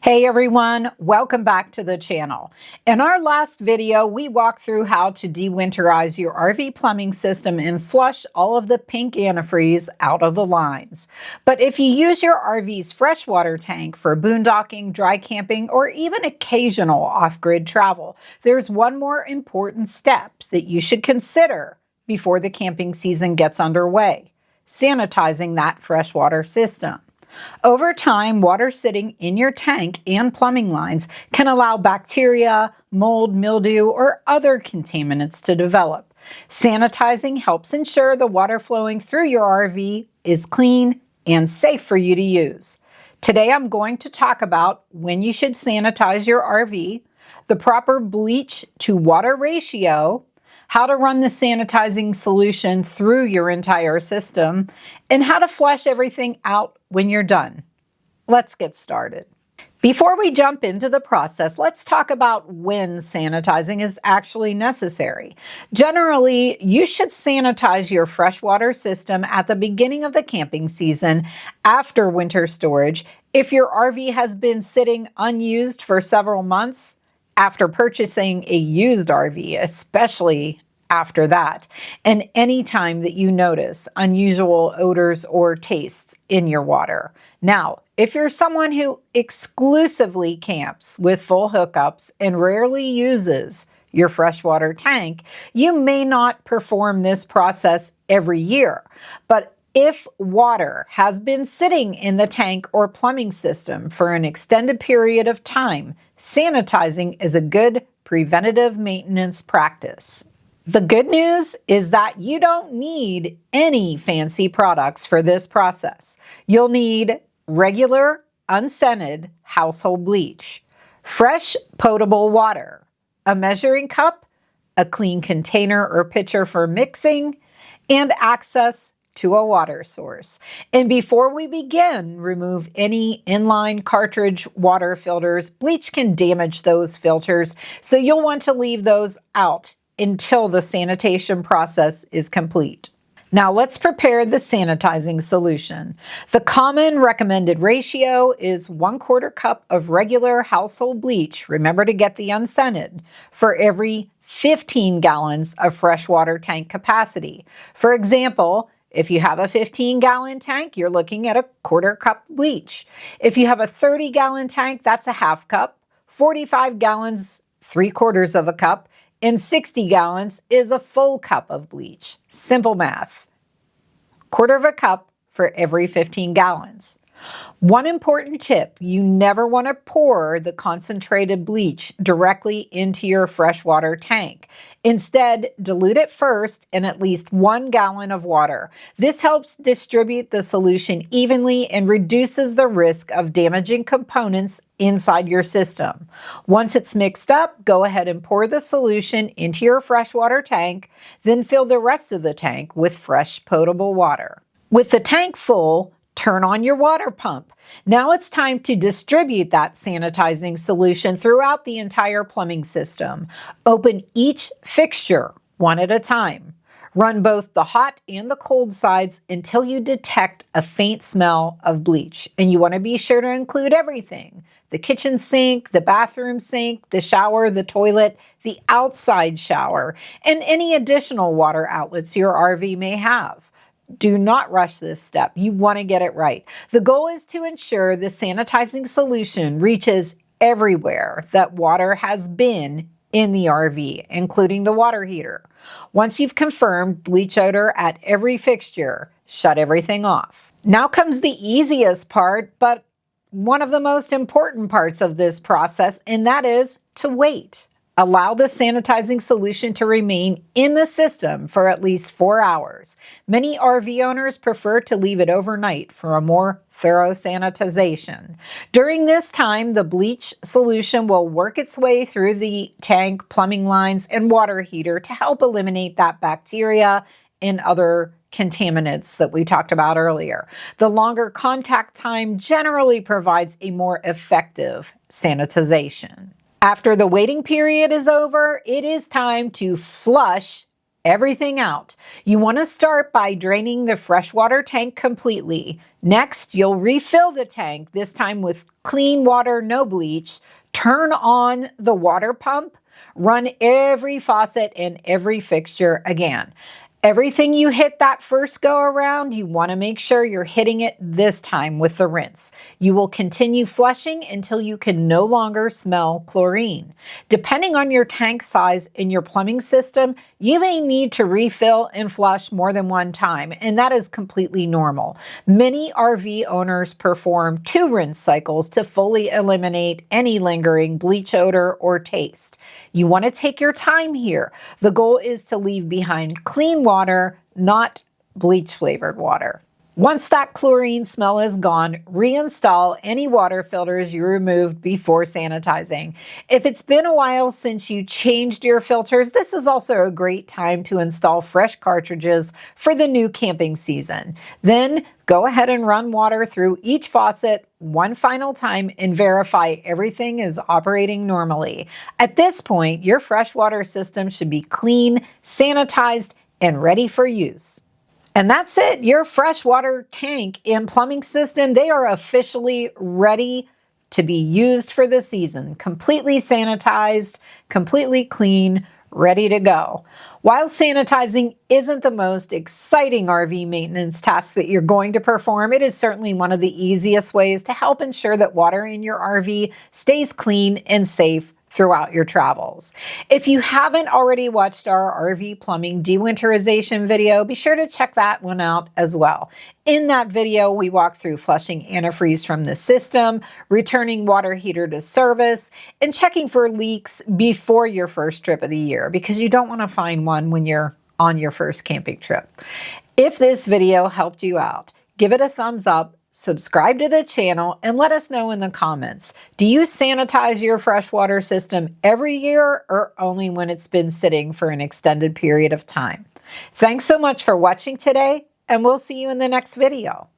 Hey everyone, welcome back to the channel. In our last video, we walked through how to de-winterize your RV plumbing system and flush all of the pink antifreeze out of the lines. But if you use your RV's freshwater tank for boondocking, dry camping, or even occasional off-grid travel, there's one more important step that you should consider before the camping season gets underway: sanitizing that freshwater system. Over time, water sitting in your tank and plumbing lines can allow bacteria, mold, mildew, or other contaminants to develop. Sanitizing helps ensure the water flowing through your RV is clean and safe for you to use. Today, I'm going to talk about when you should sanitize your RV, the proper bleach-to-water ratio, how to run the sanitizing solution through your entire system, and how to flush everything out when you're done. Let's get started. Before we jump into the process, let's talk about when sanitizing is actually necessary. Generally, you should sanitize your freshwater system at the beginning of the camping season after winter storage if your RV has been sitting unused for several months, after purchasing a used RV, especially after that, and any time that you notice unusual odors or tastes in your water. Now, if you're someone who exclusively camps with full hookups and rarely uses your freshwater tank, you may not perform this process every year. But if water has been sitting in the tank or plumbing system for an extended period of time, sanitizing is a good preventative maintenance practice. The good news is that you don't need any fancy products for this process. You'll need regular, unscented household bleach, fresh potable water, a measuring cup, a clean container or pitcher for mixing, and access to a water source. And before we begin, remove any inline cartridge water filters. Bleach can damage those filters, so you'll want to leave those out until the sanitation process is complete. Now let's prepare the sanitizing solution. The common recommended ratio is 1/4 cup of regular household bleach, remember to get the unscented, for every 15 gallons of freshwater tank capacity. For example, if you have a 15-gallon tank, you're looking at a 1/4 cup bleach. If you have a 30-gallon tank, that's a 1/2 cup. 45 gallons, 3/4 of a cup. And 60 gallons is a full cup of bleach. Simple math. 1/4 cup for every 15 gallons. One important tip: you never want to pour the concentrated bleach directly into your freshwater tank. Instead, dilute it first in at least 1 gallon of water. This helps distribute the solution evenly and reduces the risk of damaging components inside your system. Once it's mixed up, go ahead and pour the solution into your freshwater tank, then fill the rest of the tank with fresh potable water. With the tank full, turn on your water pump. Now it's time to distribute that sanitizing solution throughout the entire plumbing system. Open each fixture one at a time. Run both the hot and the cold sides until you detect a faint smell of bleach. And you want to be sure to include everything: the kitchen sink, the bathroom sink, the shower, the toilet, the outside shower, and any additional water outlets your RV may have. Do not rush this step. You want to get it right. The goal is to ensure the sanitizing solution reaches everywhere that water has been in the RV, including the water heater. Once you've confirmed bleach odor at every fixture, shut everything off. Now comes the easiest part, but one of the most important parts of this process, and that is to wait. Allow the sanitizing solution to remain in the system for at least 4 hours. Many RV owners prefer to leave it overnight for a more thorough sanitization. During this time, the bleach solution will work its way through the tank, plumbing lines, and water heater to help eliminate that bacteria and other contaminants that we talked about earlier. The longer contact time generally provides a more effective sanitization. After the waiting period is over, it is time to flush everything out. You want to start by draining the freshwater tank completely. Next, you'll refill the tank, this time with clean water, no bleach. Turn on the water pump. Run every faucet and every fixture again. Everything you hit that first go around, you want to make sure you're hitting it this time with the rinse. You will continue flushing until you can no longer smell chlorine. Depending on your tank size in your plumbing system, you may need to refill and flush more than one time, and that is completely normal. Many RV owners perform 2 rinse cycles to fully eliminate any lingering bleach odor or taste. You want to take your time here. The goal is to leave behind clean water, not bleach-flavored water. Once that chlorine smell is gone, reinstall any water filters you removed before sanitizing. If it's been a while since you changed your filters, this is also a great time to install fresh cartridges for the new camping season. Then go ahead and run water through each faucet one final time and verify everything is operating normally. At this point, your freshwater system should be clean, sanitized, and ready for use. And that's it. Your freshwater tank and plumbing system, they are officially ready to be used for the season. Completely sanitized, completely clean, ready to go. While sanitizing isn't the most exciting RV maintenance task that you're going to perform, it is certainly one of the easiest ways to help ensure that water in your RV stays clean and safe throughout your travels. If you haven't already watched our RV plumbing de-winterization video, be sure to check that one out as well. In that video, we walk through flushing antifreeze from the system, returning water heater to service, and checking for leaks before your first trip of the year, because you don't want to find one when you're on your first camping trip. If this video helped you out, give it a thumbs up, subscribe to the channel, and let us know in the comments. Do you sanitize your freshwater system every year or only when it's been sitting for an extended period of time? Thanks so much for watching today, and we'll see you in the next video.